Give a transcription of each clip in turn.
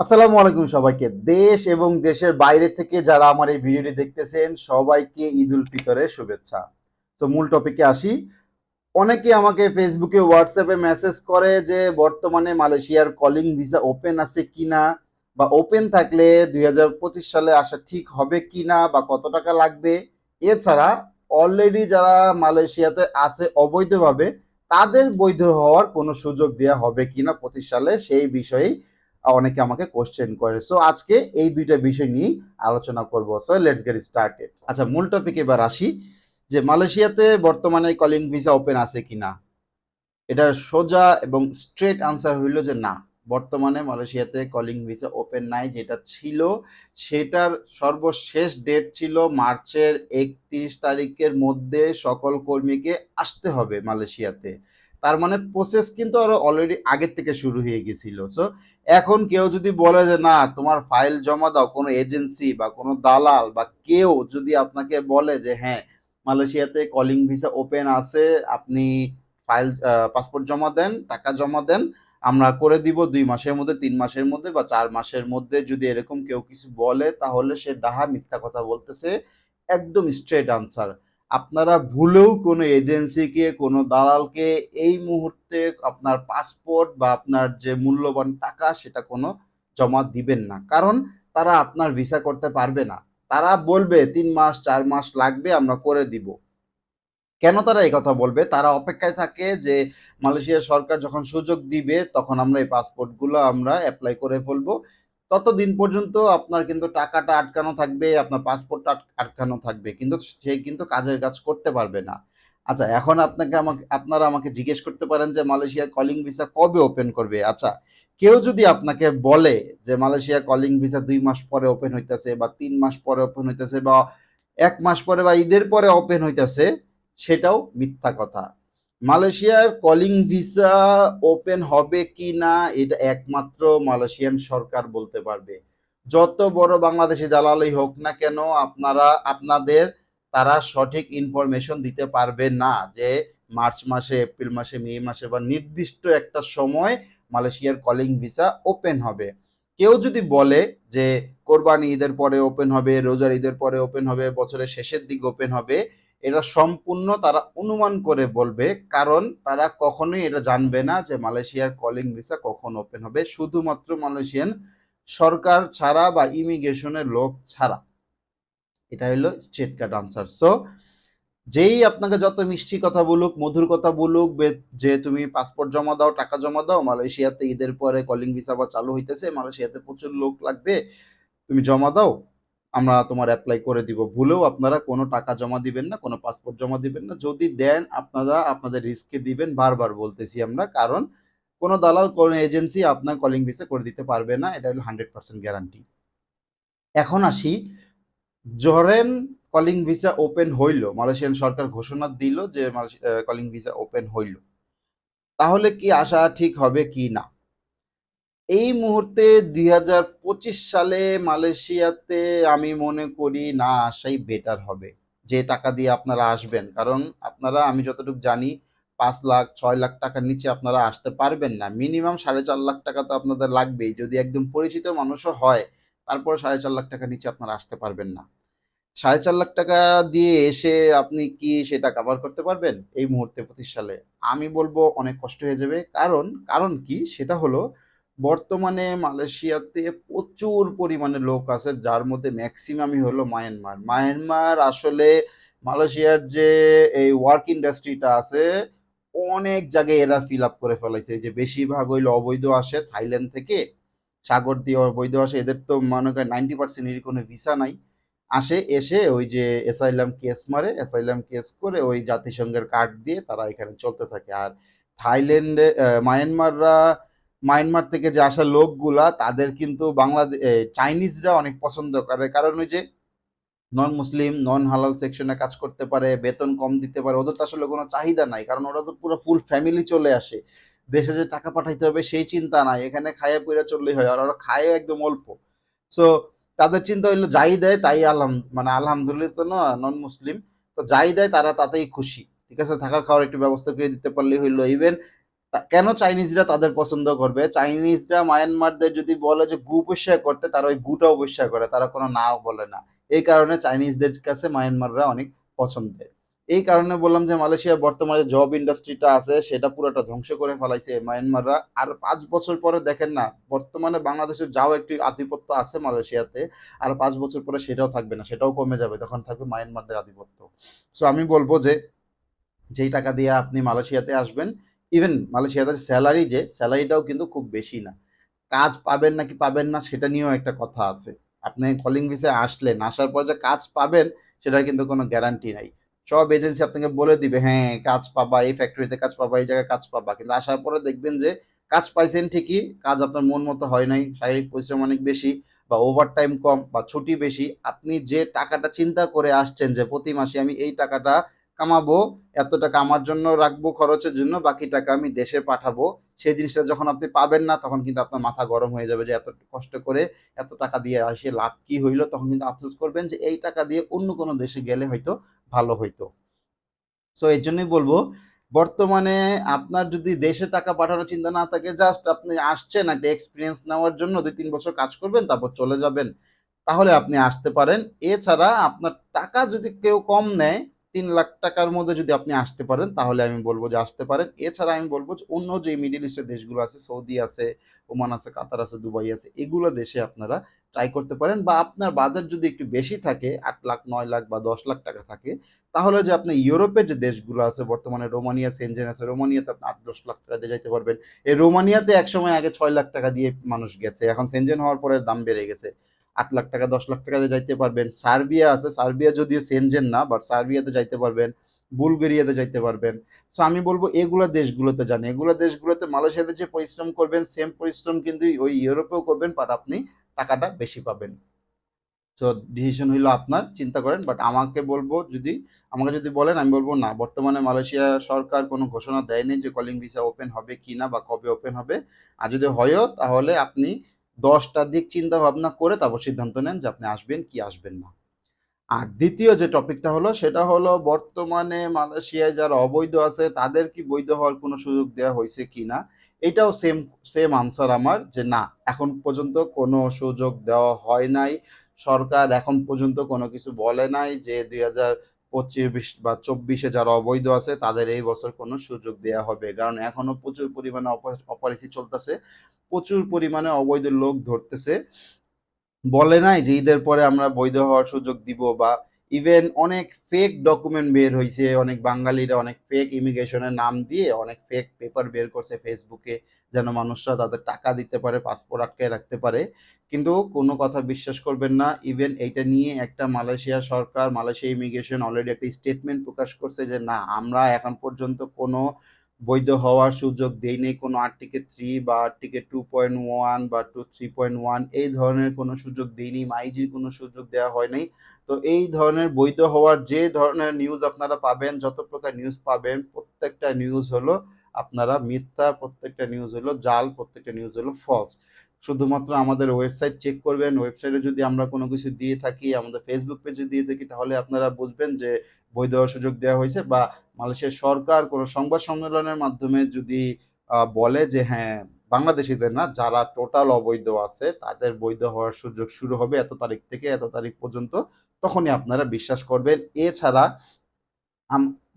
আসসালামু আলাইকুম সবাইকে। দেশ এবং দেশের বাইরে থেকে যারা আমার এই ভিডিওটি দেখতেছেন সবাইকে ঈদ উল ফিতরের শুভেচ্ছা। তো মূল টপিকে আসি। অনেকে আমাকে ফেসবুকে হোয়াটসঅ্যাপে মেসেজ করে যে বর্তমানে মালয়েশিয়ার কলিং ভিসা ওপেন আছে কিনা, বা ওপেন থাকলে 2025 সালে আসা ঠিক হবে কিনা, বা কত টাকা লাগবে। এছাড়া অলরেডি যারা মালয়েশিয়াতে আছে অবৈধভাবে, তাদের বৈধ হওয়ার কোনো সুযোগ দেওয়া হবে কিনা 25 সালে, সেই বিষয়েই অনেকে আমাকে কোশ্চেন করে। সো আজকে এই দুইটা বিষয় নিয়ে আলোচনা করব। So let's get started. আচ্ছা, মূল টপিকে এবার আসি যে মালয়েশিয়াতে বর্তমানে কলিং ভিসা ওপেন আছে কিনা। এটার সোজা এবং স্ট্রেট আনসার হইল যে না, বর্তমানে মালয়েশিয়াতে কলিং ভিসা ওপেন নাই। যেটা ছিল সেটার সর্বশেষ ডেট ছিল মার্চের 31 তারিখের মধ্যে সকল কর্মীকে আসতে হবে মালয়েশিয়াতে। তার মানে প্রসেস কিন্তু আরো অলরেডি আগের থেকে শুরু হয়ে গেছিল। সো এখন কেউ যদি বলে যে না, তোমার ফাইল জমা দাও, কোনো এজেন্সি বা কোনো দালাল বা কেউ যদি আপনাকে বলে যে হ্যাঁ, মালয়েশিয়াতে কলিং ভিসা ওপেন আছে, আপনি ফাইল পাসপোর্ট জমা দেন, টাকা জমা দেন, আমরা করে দিব 2 মাসের মধ্যে, 3 মাসের মধ্যে বা 4 মাসের মধ্যে, যদি এরকম কেউ কিছু বলে তাহলে সে ডাহা মিথ্যা কথা বলতেছে। একদম স্ট্রেট আনসার। আপনারা ভুলেও কোনো এজেন্সিকে, কোনো দালালকে এই মুহূর্তে আপনার পাসপোর্ট বা আপনার যে মূল্যবান টাকা সেটা কোনো জমা দিবেন না। কারণ তারা আপনার ভিসা করতে পারবে না। তারা বলবে 3 মাস 4 মাস লাগবে, আমরা করে দিব। কেন তারা এই কথা বলবে? তারা অপেক্ষায় থাকে যে মালয়েশিয়া সরকার যখন সুযোগ দিবে তখন আমরা এই পাসপোর্টগুলো আমরা এপ্লাই করে ফেলবো। ততদিন পর্যন্ত আপনার কিন্তু টাকাটা আটকানো থাকবে, আপনার পাসপোর্টটা আটকানো থাকবে। কিন্তু সে কিন্তু কাজের কাজ করতে পারবে না। আচ্ছা, এখন আপনারা আমাকে জিজ্ঞেস করতে পারেন যে মালয়েশিয়ার কলিং ভিসা কবে ওপেন করবে? আচ্ছা, কেউ যদি আপনাকে বলে যে মালয়েশিয়া কলিং ভিসা 2 মাস পরে ওপেন হইতেছে, বা 3 মাস পরে ওপেন হইতেছে, বা 1 মাস পরে বা ঈদের পরে ওপেন হইতেছে, সেটাও মিথ্যা কথা। মালয়েশিয়ার কলিং ভিসা ওপেন হবে কি না এটা একমাত্র মালয়েশিয়ান সরকার বলতে পারবে। যত বড় বাংলাদেশি দালালই হোক না কেন, আপনাদের তারা সঠিক ইনফরমেশন দিতে পারবে না যে মার্চ মাসে, এপ্রিল মাসে, মে মাসে বা নির্দিষ্ট একটা সময় মালয়েশিয়ার কলিং ভিসা ওপেন হবে। কেউ যদি বলে যে কোরবানি ঈদের পরে ওপেন হবে, রোজার ঈদের পরে ওপেন হবে, বছরের শেষের দিকে ওপেন হবে, এটা সম্পূর্ণ তারা অনুমান করে বলবে। কারণ তারা কখনোই এটা জানবে না যে মালয়েশিয়ার কলিং ভিসা কখন ওপেন হবে, শুধুমাত্র মালয়েশিয়ান সরকার ছাড়া বা ইমিগ্রেশনের লোক ছাড়া। এটা হলো স্ট্রেট কাট আনসার। সো যেই আপনাকে যত মিষ্টি কথা বলুক, মধুর কথা বলুক, যে তুমি পাসপোর্ট জমা দাও, টাকা জমা দাও, মালয়েশিয়াতে ঈদের পরে কলিং ভিসা বা চালু হইতেছে, মালয়েশিয়াতে প্রচুর লোক লাগবে, তুমি জমা দাও, আমরা তোমার অ্যাপ্লাই করে দিব। ভুলেও আপনারা কোনো টাকা জমা দিবেন না, কোনো পাসপোর্ট জমা দিবেন না। যদি দেন আপনারা আপনাদের রিস্কে দিবেন, বারবার বলতেছি আমরা। কারণ কোনো দালাল, কোনো এজেন্সি আপনার কলিং ভিসা করে দিতে পারবে না, এটা হলো 100% গ্যারান্টি। এখন আসি, ধরেন কলিং ভিসা ওপেন হইল, মালয়েশিয়ান সরকার ঘোষণা দিল যে কলিং ভিসা ওপেন হইল, তাহলে কি আসা ঠিক হবে কি না? এই মুহূর্তে 2025 সালে মালয়েশিয়াতে আমি মনে করি না আসাই বেটার হবে। যে টাকা দিয়ে আপনারা আসবেন, কারণ আপনারা, আমি যতটুকু জানি, 5 লাখ 6 লাখ টাকার নিচে আপনারা আসতে পারবেন না। মিনিমাম 4.5 লাখ টাকা তো আপনাদের লাগবেই, যদি একদম পরিচিত মানুষও হয়। তারপর 4.5 লাখ টাকার নিচে আপনারা আসতে পারবেন না। 4.5 লাখ টাকা দিয়ে এসে আপনি কি সেটা কাভার করতে পারবেন এই মুহূর্তে 25 সালে? আমি বলবো অনেক কষ্ট হয়ে যাবে। কারণ কারণ কি সেটা হলো, বর্তমানে মালয়েশিয়াতে প্রচুর পরিমাণে লোক আছে, যার মধ্যে ম্যাক্সিমামই হলো মায়ানমার। মায়ানমার আসলে মালয়েশিয়ার যে এই ওয়ার্ক ইন্ডাস্ট্রিটা আছে, অনেক জায়গায় এরা ফিল আপ করে ফেলাইছে। এই যে বেশিরভাগ হইলো অবৈধ আসে থাইল্যান্ড থেকে, সাগর দিয়ে অবৈধ আসে। এদের তো মনে করেন 90%-এরই কোনো ভিসা নাই। আসে, এসে ওই যে অ্যাসাইলাম কেস মারে, অ্যাসাইলাম কেস করে ওই জাতিসংঘের কার্ড দিয়ে তারা এখানে চলতে থাকে। আর থাইল্যান্ডে মায়ানমার থেকে যে আসা লোকগুলা, তাদের কিন্তু বাংলাদেশ, চাইনিজরা অনেক পছন্দ করে। কারণ ওই যে নন মুসলিম, নন হালাল সেকশনে কাজ করতে পারে, বেতন কম দিতে পারে, ওদের তো আসলে কোনো চাহিদা নাই। কারণ ওরা তো পুরো ফুল ফ্যামিলি চলে আসে, দেশে যে টাকা পাঠাইতে হবে সেই চিন্তা নাই, এখানে খাইয়া পইরা চললেই হয়। আর ওরা খায় একদম অল্প। সো তাদের চিন্তা হইলো যাই দেয় তাই মানে আলহামদুলিল্লাহ, তো না নন মুসলিম, তো যাই দেয় তারা তাতেই খুশি। ঠিক আছে, থাকা খাওয়ার একটু ব্যবস্থা করে দিতে পারলেই হইলো। ইভেন কেন চাইনিজরা তাদের পছন্দ করবে? চাইনিজরা মায়ানমারদের যদি বলে যে গু পরিষ্কার করতে, তারা ওই গুটাও পরিষ্কার করে, তারা কোনো নাও বলে না। এই কারণে চাইনিজদের কাছে মায়ানমাররা অনেক পছন্দের। এই কারণে বললাম যে মালয়েশিয়ার বর্তমানে জব ইন্ডাস্ট্রিটা আছে সেটা পুরোটা ধ্বংস করে ফেলাইছে মায়ানমাররা। আর 5 বছর পরে দেখেন না, বর্তমানে বাংলাদেশের যাও একটি আধিপত্য আছে মালয়েশিয়াতে, আর 5 বছর পরে সেটাও থাকবে না, সেটাও কমে যাবে, তখন থাকবে মায়ানমারদের আধিপত্য। সো আমি বলবো যে যেই টাকা দিয়ে আপনি মালয়েশিয়াতে আসবেন, ইভেন মালয়েশিয়াতে স্যালারি, যে স্যালারিটাও কিন্তু খুব বেশি না। কাজ পাবেন নাকি পাবেন না সেটা নিয়েও একটা কথা আছে। আপনি কলিং ভিসায় আসলেন, আসার পর যে কাজ পাবেন সেটার কিন্তু কোনো গ্যারান্টি নাই। সব এজেন্সি আপনাকে বলে দিবে হ্যাঁ কাজ পাবা, এই ফ্যাক্টরিতে কাজ পাবা, এই জায়গায় কাজ পাবা, কিন্তু আসার পরে দেখবেন যে কাজ পাইছেন ঠিকই, কাজ আপনার মন মতো হয় নাই, শারীরিক পরিশ্রম অনেক বেশি, বা ওভার টাইম কম, বা ছুটি বেশি। আপনি যে টাকাটা চিন্তা করে আসছেন যে প্রতি মাসে আমি এই টাকাটা কামাবো, এত টাকা আমার জন্য রাখবো খরচের জন্য, বাকি টাকা আমি দেশে পাঠাবো, সেই জিনিসটা যখন আপনি পাবেন না তখন কিন্তু আপনার মাথা গরম হয়ে যাবে যে এত কষ্ট করে এত টাকা দিয়ে আসে লাভ কি হইলো, তখন কিন্তু আফসোস করবেন যে এই টাকা দিয়ে অন্য কোনো দেশে গেলে হয়তো ভালো হইতো। সো এই জন্যই বলবো, বর্তমানে আপনার যদি দেশে টাকা পাঠানোর চিন্তা না থাকে, জাস্ট আপনি আসছেন একটা এক্সপিরিয়েন্স নেওয়ার জন্য, 2-3 বছর কাজ করবেন তারপর চলে যাবেন, তাহলে আপনি আসতে পারেন। এছাড়া আপনার টাকা যদি কেউ কম নেয়, 3 লাখ টাকার মধ্যে যদি আপনি আসতে পারেন তাহলে আমি বলবো যে আসতে পারেন। এছাড়া আমি বলবো যে অন্য যে মিডিল ইস্টের দেশগুলো আছে, সৌদি আছে, ওমান আছে, কাতার আছে, দুবাই আছে, এগুলো দেশে আপনারা ট্রাই করতে পারেন। বা আপনার বাজেট যদি একটু বেশি থাকে, 8 লাখ, 9 লাখ বা 10 লাখ টাকা থাকে, তাহলে যে আপনি ইউরোপের যে দেশগুলো আছে, বর্তমানে রোমানিয়া, সেনজেন আছে, রোমানিয়াতে আপনি 8-10 লাখ টাকা দিয়ে যাইতে পারবেন। এই রোমানিয়াতে একসময় আগে 6 লাখ টাকা দিয়ে মানুষ গেছে, এখন সেনজেন হওয়ার পরে দাম বেড়ে গেছে, 8 লাখ টাকা, 10 লাখ টাকা দিয়ে যাইতে পারবেন। সার্বিয়া আছে, সার্বিয়া যদিও সেনজেন না, বাট সার্বিয়াতে যাইতে পারবেন, বুলগেরিয়াতে যাইতে পারবেন। সো আমি বলবো এগুলো দেশগুলোতে যান, এগুলো দেশগুলোতে মালয়েশিয়াতে যে পরিশ্রম করবেন সেম পরিশ্রম কিন্তু ওই ইউরোপেও করবেন, বাট আপনি টাকাটা বেশি পাবেন। সো ডিসিশন হইলো আপনার, চিন্তা করেন। বাট আমাকে যদি বলেন, আমি বলবো না, বর্তমানে মালয়েশিয়া সরকার কোনো ঘোষণা দেয়নি যে কলিং ভিসা ওপেন হবে কি না বা কবে ওপেন হবে। আর যদি হয়ও তাহলে আপনি 10টা দিক চিন্তা ভাবনা করে তারপর সিদ্ধান্ত নেন যে আপনি আসবেন কি আসবেন না। আর দ্বিতীয় যে টপিকটা হলো সেটা হলো, বর্তমানে মালয়েশিয়ায় যারা অবৈধ আছে তাদের কি বৈধ হওয়ার কোনো সুযোগ দেওয়া হয়েছে কিনা, এটাও সেম সেম আনসার আমার, যে না, এখন পর্যন্ত কোনো সুযোগ দেওয়া হয় নাই। সরকার এখন পর্যন্ত কোনো কিছু বলে নাই যে 2025 বা 2024 যারা অবৈধ আছে তাদের এই বছর কোনো সুযোগ দেওয়া হবে, কারণ এখনো প্রচুর পরিমাণে অপরিস্থিতি চলতেছে, প্রচুর পরিমাণে অবৈধ লোক ধরতেছে। বলে নাই যে ঈদের পরে আমরা বৈধ হওয়ার সুযোগ দিব, বা ইভেন অনেক ফেক ডকুমেন্ট বের হয়েছে, অনেক বাঙালিরা অনেক ফেক ইমিগ্রেশনের নাম দিয়ে অনেক ফেক পেপার বের করছে ফেসবুকে, যেন মানুষরা তাদের টাকা দিতে পারে, পাসপোর্ট আটকায় রাখতে পারে। কিন্তু কোনো কথা বিশ্বাস করবেন না, ইভেন এইটা নিয়ে একটা মালয়েশিয়া সরকার, মালয়েশিয়া ইমিগ্রেশন অলরেডি একটা স্টেটমেন্ট প্রকাশ করছে যে না, আমরা এখন পর্যন্ত কোনো বৈধ হওয়ার সুযোগ দেয়নি, কোনো আর্টিকেল 3 বা আর্টিকেল 2.1 বা 3.1 এই ধরনের কোনো সুযোগ দেয়নি, মাইজির কোনো সুযোগ দেওয়া হয় নাই। তো এই ধরনের বৈধ হওয়ার যে ধরনের নিউজ আপনারা পাবেন, যত প্রকার নিউজ পাবেন, প্রত্যেকটা নিউজ হলো আপনারা মিথ্যা, প্রত্যেকটা নিউজ হলো জাল, প্রত্যেকটা নিউজ হলো ফলস। শুধুমাত্র আমাদের ওয়েবসাইট চেক করবেন, ওয়েবসাইটে যদি আমরা কোনো কিছু দিয়ে থাকি, আমাদের ফেসবুক পেজে দিয়ে থাকি, তাহলে আপনারা বুঝবেন যে বৈধ হওয়ার সুযোগ দেওয়া হয়েছে। বা মালয়েশিয়ার সরকার কোনো সংবাদ সম্মেলনের মাধ্যমে যদি বলে যে হ্যাঁ, বাংলাদেশিদের না, যারা টোটাল অবৈধ আছে তাদের বৈধ হওয়ার সুযোগ শুরু হবে এত তারিখ থেকে এত তারিখ পর্যন্ত, তখনই আপনারা বিশ্বাস করবেন। এছাড়া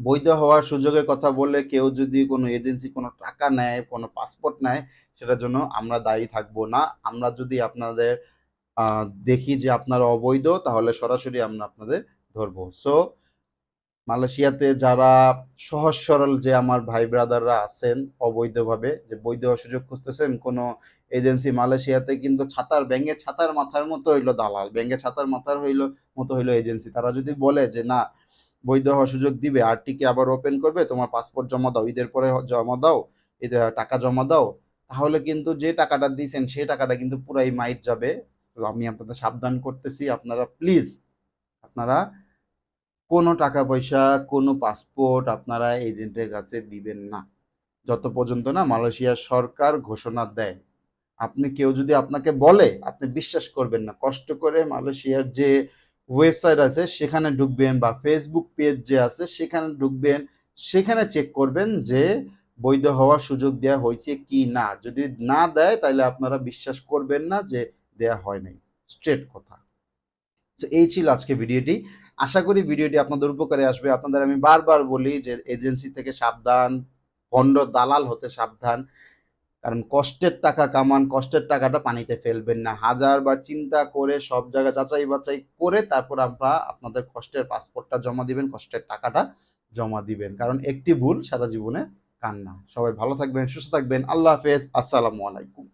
বৈধ হওয়ার সুযোগের কথা বললে কেউ যদি কোনো এজেন্সি কোনো টাকা নেয়, কোনো পাসপোর্ট নেয়, সেটার জন্য আমরা দায়ী থাকবো না। আমরা যদি আপনাদের দেখি যে আপনারা অবৈধ, তাহলে সরাসরি আমরা আপনাদের ধরবো। সো মালয়েশিয়াতে যারা সহজ সরল যে আমার ভাই ব্রাদাররা আছেন অবৈধভাবে, যে বৈধ হওয়ার সুযোগ খুঁজতেছেন, কোনো এজেন্সি মালয়েশিয়াতে কিন্তু ছাতার, ব্যাঙের ছাতার মাথার মতো হইলো দালাল, ব্যাঙের ছাতার মাথার মতো হইলো এজেন্সি। তারা যদি বলে যে না, বৈধ হওয়ার সুযোগ দিবে, আরটিকে আবার ওপেন করবে, তোমার পাসপোর্ট জমা দাও, ঈদের পরে জমা দাও, টাকা জমা দাও, তাহলে কিন্তু যে টাকাটা দিয়েছেন সেই টাকাটা কিন্তু পুরাই মাইট যাবে। তো আমি আপনাদের সাবধান করতেছি, আপনারা প্লিজ, আপনারা কোনো টাকা পয়সা, কোনো পাসপোর্ট আপনারা এজেন্টের কাছে দিবেন না, যত পর্যন্ত না মালয়েশিয়ার সরকার ঘোষণা দেয়। আপনি কেউ যদি আপনাকে বলে, আপনি বিশ্বাস করবেন না, কষ্ট করে মালয়েশিয়ার যে ওয়েবসাইট আছে সেখানে ঢুকবেন, বা ফেসবুক পেজ যে আছে সেখানে ঢুকবেন, সেখানে চেক করবেন যে বৈধ হওয়ার সুযোগ দেওয়া হয়েছে কি না। যদি না দেয় তাহলে আপনারা বিশ্বাস করবেন না যে দেয়া হয় নাই, স্ট্রেট কথা। তো এই ছিল আজকে ভিডিওটি। আশা করি ভিডিওটি আপনাদের উপকারে আসবে। আপনাদের আমি বারবার বলি যে এজেন্সি থেকে সাবধান, ভণ্ড দালাল হতে সাবধান। কারণ কষ্টের টাকা কামান, কষ্টের টাকাটা পানিতে ফেলবেন না। হাজারবার চিন্তা করে সব জায়গা যাচাই বাছাই করে তারপর আপনাদের কষ্টের পাসপোর্টটা জমা দিবেন, কষ্টের টাকাটা জমা দিবেন। কারণ একটি ভুল সারা জীবনে কান্না। সবাই ভালো থাকবেন, সুস্থ থাকবেন। আল্লাহ হাফেজ। আসসালামু আলাইকুম।